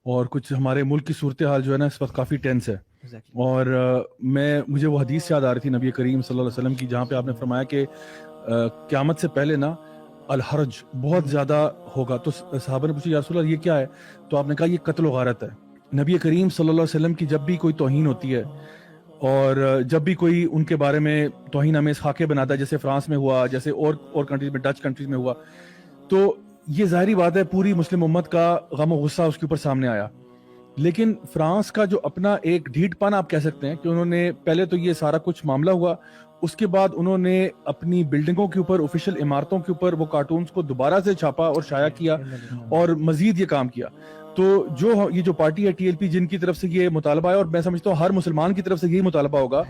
اور کچھ ہمارے ملک کی صورتحال جو ہے نا اس وقت کافی ٹینس ہے. اور مجھے وہ حدیث یاد آ رہی تھی نبی کریم صلی اللہ علیہ وسلم کی, جہاں پہ آپ نے فرمایا کہ قیامت سے پہلے نا الحرج بہت زیادہ ہوگا. تو صحابہ نے پوچھا یا رسول اللہ یہ کیا ہے؟ تو آپ نے کہا یہ قتل و غارت ہے. نبی کریم صلی اللہ علیہ وسلم کی جب بھی کوئی توہین ہوتی ہے اور جب بھی کوئی ان کے بارے میں توہین آمیز خاکے بناتا ہے, جیسے فرانس میں ہوا, جیسے اور کنٹریز میں, ڈچ کنٹریز میں ہوا, تو یہ ظاہری بات ہے پوری مسلم امت کا غم و غصہ اس کے اوپر سامنے آیا. لیکن فرانس کا جو اپنا ایک ڈھیٹ پن آپ کہہ سکتے ہیں کہ انہوں نے پہلے تو یہ سارا کچھ معاملہ ہوا, اس کے بعد انہوں نے اپنی بلڈنگوں کے اوپر, آفیشیل عمارتوں کے اوپر وہ کارٹونز کو دوبارہ سے چھاپا اور شائع کیا اور مزید یہ کام کیا. تو یہ جو پارٹی ہے ٹی ایل پی, جن کی طرف سے یہ مطالبہ ہے, اور میں سمجھتا ہوں ہر مسلمان کی طرف سے یہی مطالبہ ہوگا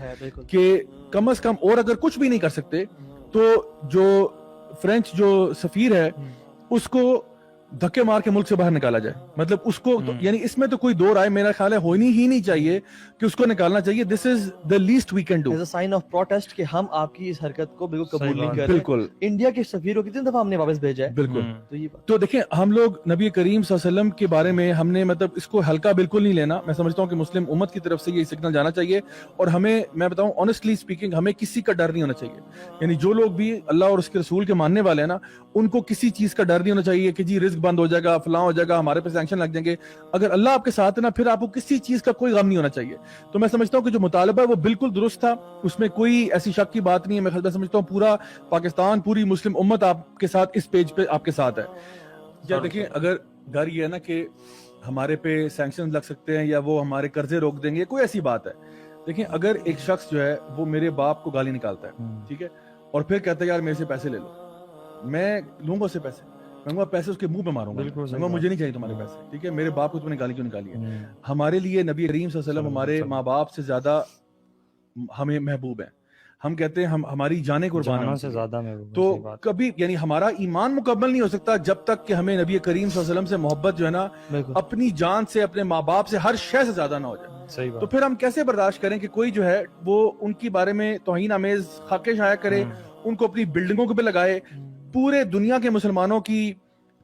کہ کم از کم, اور اگر کچھ بھی نہیں کر سکتے تو جو فرینچ جو سفیر ہے اس کو دھکے مار کے ملک سے باہر نکالا جائے. مطلب اس کو یعنی اس میں تو کوئی دو رائے میرا خیال ہے ہونی ہی نہیں چاہیے کہ اس کو نکالنا چاہیے. This is the least we can do as a sign of protest کہ ہم آپ کی اس حرکت کو بالکل قبول نہیں کر رہے. بالکل. انڈیا کے سفیر کو کتنی دفعہ ہم نے واپس بھیجا ہے. بالکل. تو دیکھیں ہم لوگ نبی کریم صلی اللہ علیہ وسلم کے بارے میں ہم نے مطلب اس کو ہلکا بالکل نہیں لینا. میں سمجھتا ہوں کہ مسلم امت کی طرف سے یہ سگنل جانا چاہیے, اور ہمیں, میں بتاؤں آنیسٹلی اسپیکنگ, ہمیں کسی کا ڈر نہیں ہونا چاہیے. یعنی جو لوگ بھی اللہ اور اس کے رسول کے ماننے والے ہیں نا, ان کو کسی چیز کا ڈر نہیں ہونا چاہیے کہ جی رزق بند ہو جائے گا, فلاں ہو جائے گا, ہمارے پہ سینکشن لگ جائیں گے. اگر اللہ آپ کے ساتھ ہے نا, پھر آپ کو کسی چیز کا کوئی غم نہیں ہونا چاہیے. تو میں سمجھتا ہوں کہ جو مطالبہ ہے وہ بالکل درست تھا, اس میں کوئی ایسی شک کی بات نہیں ہے. میں سمجھتا ہوں پورا پاکستان, پوری مسلم امت آپ کے ساتھ اس پیج پہ آپ کے ساتھ ہے. یا دیکھیں اگر ڈر یہ ہے نا کہ ہمارے پہ سینکشن لگ سکتے ہیں یا وہ ہمارے قرضے روک دیں گے, کوئی ایسی بات ہے. دیکھیں اگر ایک شخص جو ہے وہ میرے باپ کو گالی نکالتا ہے, ٹھیک ہے, اور پھر کہتا ہے یار میرے سے پیسے لے لو, میں لوں گا اس سے پیسے, میں پیسے اس کے منہ پہ ماروں گا, مجھے نہیں چاہیے تمہارے پیسے, ٹھیک ہے. میرے باپ کو تم نے گالی کیوں نکالی ہے؟ ہمارے لیے نبی کریم صلی اللہ علیہ وسلم ہمارے ماں باپ سے زیادہ ہمیں محبوب ہیں. ہم کہتے ہیں ہماری جانیں قربان سے زیادہ محبوب. تو کبھی یعنی ہمارا ایمان مکمل نہیں ہو سکتا جب تک کہ ہمیں نبی کریم صلی اللہ علیہ وسلم سے محبت جو ہے نا اپنی جان سے, اپنے ماں باپ سے, ہر شے سے زیادہ نہ ہو جائے. تو پھر ہم کیسے برداشت کریں کہ کوئی جو ہے وہ ان کی بارے میں توہین آمیز خاکے شائع کرے, ان کو اپنی بلڈنگوں کے پہ لگائے, پورے دنیا کے مسلمانوں کی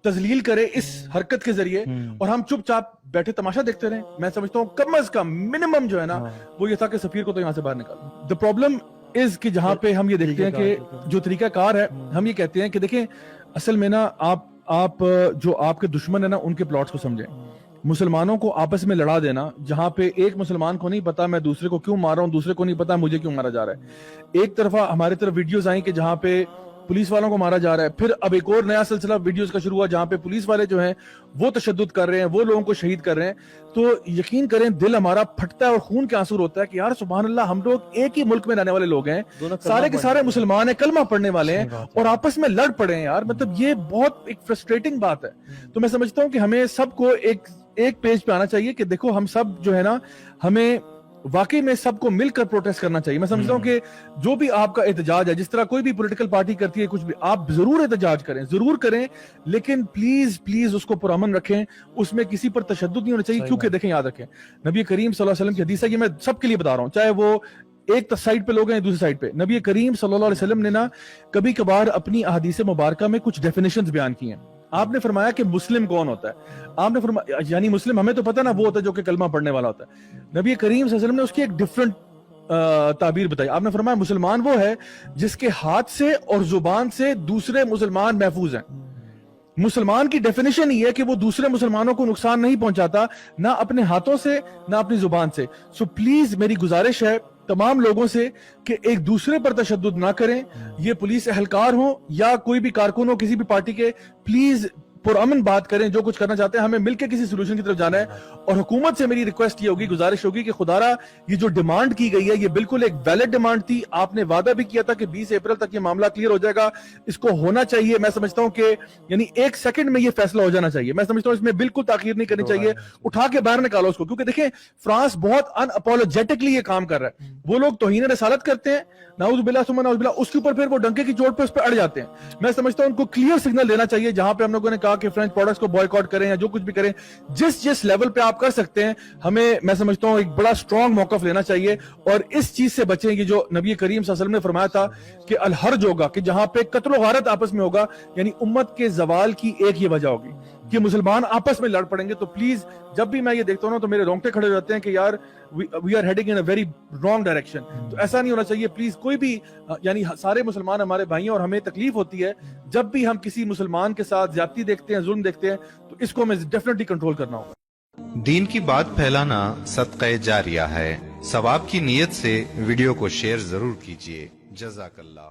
تذلیل کرے اس حرکت کے ذریعے, اور ہم چپ چاپ بیٹھے تماشا دیکھتے رہیں. میں سمجھتا ہوں کم از کم منیمم جو ہے نا وہ یہ تھا کہ سفیر کو تو یہاں سے باہر نکالو. دا پرابلم از کہ جہاں پہ ہم یہ دیکھتے ہیں کہ جو طریقہ کار ہے, ہم یہ کہتے ہیں کہ دیکھیں اصل میں نا آپ جو آپ کے دشمن ہیں نا ان کے پلاٹس کو سمجھیں. مسلمانوں کو آپس میں لڑا دینا, جہاں پہ ایک مسلمان کو نہیں پتا میں دوسرے کو کیوں مار رہا ہوں, دوسرے کو نہیں پتا مجھے کیوں مارا جا رہا ہے. ایک طرفہ ہمارے طرف ویڈیوز آئیں کہ جہاں پہ پولیس والوں کو مارا جا رہا ہے, پھر اب ایک اور نیا سلسلہ ویڈیوز کا شروع ہوا جہاں پہ پولیس والے جو ہیں وہ تشدد کر رہے ہیں, وہ لوگوں کو شہید کر رہے ہیں. تو یقین کریں دل ہمارا پھٹتا ہے اور خون کے آنسو ہوتا ہے کہ یار سبحان اللہ, ہم لوگ ایک ہی ملک میں رہنے والے لوگ ہیں, سارے کے سارے مسلمان ہیں, کلمہ پڑھنے والے ہیں, اور آپس میں لڑ پڑے ہیں یار. مطلب یہ بہت ایک فرسٹریٹنگ بات ہے. تو میں سمجھتا ہوں کہ ہمیں سب کو ایک پیج پہ آنا چاہیے کہ دیکھو ہم سب جو ہے نا, ہمیں واقعی میں سب کو مل کر پروٹیسٹ کرنا چاہیے. میں سمجھتا ہوں کہ جو بھی آپ کا احتجاج ہے, جس طرح کوئی بھی پولیٹیکل پارٹی کرتی ہے کچھ بھی, آپ ضرور احتجاج کریں, ضرور کریں, لیکن پلیز اس کو پرامن رکھیں, اس میں کسی پر تشدد نہیں ہونا چاہیے. کیونکہ دیکھیں یاد رکھیں نبی کریم صلی اللہ علیہ وسلم کی حدیث ہے, یہ میں سب کے لیے بتا رہا ہوں, چاہے وہ ایک سائڈ پہ لوگ ہیں دوسری سائڈ پہ. نبی کریم صلی اللہ علیہ وسلم نے نا کبھی کبھار اپنی احادیث مبارکہ میں کچھ ڈیفینیشنز بیان کی ہیں. آپ نے فرمایا کہ مسلم کون ہوتا ہے, آپ نے فرمایا یعنی مسلم ہمیں تو پتہ نا وہ ہوتا ہے جو کہ کلمہ پڑھنے والا ہوتا ہے. نبی کریم صلی اللہ علیہ وسلم نے اس کی ایک ڈفرنٹ تعبیر بتائی. آپ نے فرمایا مسلمان وہ ہے جس کے ہاتھ سے اور زبان سے دوسرے مسلمان محفوظ ہیں. مسلمان کی ڈیفینیشن یہ ہے کہ وہ دوسرے مسلمانوں کو نقصان نہیں پہنچاتا, نہ اپنے ہاتھوں سے نہ اپنی زبان سے. سو پلیز میری گزارش ہے تمام لوگوں سے کہ ایک دوسرے پر تشدد نہ کریں. یہ پولیس اہلکار ہوں یا کوئی بھی کارکن ہو کسی بھی پارٹی کے, پلیز پرامن بات کریں. جو کچھ کرنا چاہتے ہیں ہمیں مل کے کسی سولوشن کی طرف جانا ہے. اور حکومت سے میری ریکویسٹ یہ ہوگی, گزارش ہوگی کہ خدا را یہ جو ڈیمانڈ کی گئی ہے یہ بالکل ایک ویلڈ ڈیمانڈ تھی. آپ نے وعدہ بھی کیا تھا کہ 20 اپریل تک یہ معاملہ کلیئر ہو جائے گا, اس کو ہونا چاہیے. میں سمجھتا ہوں کہ یعنی ایک سیکنڈ میں یہ فیصلہ ہو جانا چاہیے. میں سمجھتا ہوں اس میں بالکل تاخیر نہیں کرنی چاہیے, اٹھا کے باہر نکالو اس کو. کیونکہ دیکھیں فرانس بہت ان اپولوجیٹکلی یہ کام کر رہا ہے. وہ لوگ توہین رسالت کرتے ہیں, نعوذ باللہ ثم نعوذ باللہ, اس کے اوپر پھر وہ ڈنکے کی چوٹ پہ اس پہ اڑ جاتے ہیں. میں سمجھتا ہوں ان کو کلیئر سگنل دینا چاہیے, جہاں پہ ہم لوگوں نے کہا کہ فرینچ پروڈکٹس کو بوائیکاٹ کریں یا جو کچھ بھی کریں, جس لیول پہ آپ کر سکتے ہیں, ہمیں میں سمجھتا ہوں ایک بڑا اسٹرانگ موقف لینا چاہیے. اور اس چیز سے بچیں گے جو نبی کریم صلی اللہ علیہ وسلم نے فرمایا تھا کہ الحرج ہوگا, کہ جہاں پہ قتل و غارت آپس میں ہوگا, یعنی امت کے زوال کی ایک یہ وجہ ہوگی کہ مسلمان آپس میں لڑ پڑیں گے. تو پلیز جب بھی میں یہ دیکھتا ہوں نا تو میرے رونگٹے کھڑے ہو جاتے ہیں کہ یار we are heading in a very wrong direction. تو ایسا نہیں ہونا چاہیے پلیز. کوئی بھی یعنی سارے مسلمان ہمارے بھائی ہیں اور ہمیں تکلیف ہوتی ہے جب بھی ہم کسی مسلمان کے ساتھ زیادتی دیکھتے ہیں, ظلم دیکھتے ہیں, تو اس کو ہمیں ڈیفینیٹلی کنٹرول کرنا ہوگا. دین کی بات پھیلانا صدقہ جاریہ ہے. ثواب کی نیت سے ویڈیو کو شیئر ضرور کیجیے. جزاک اللہ.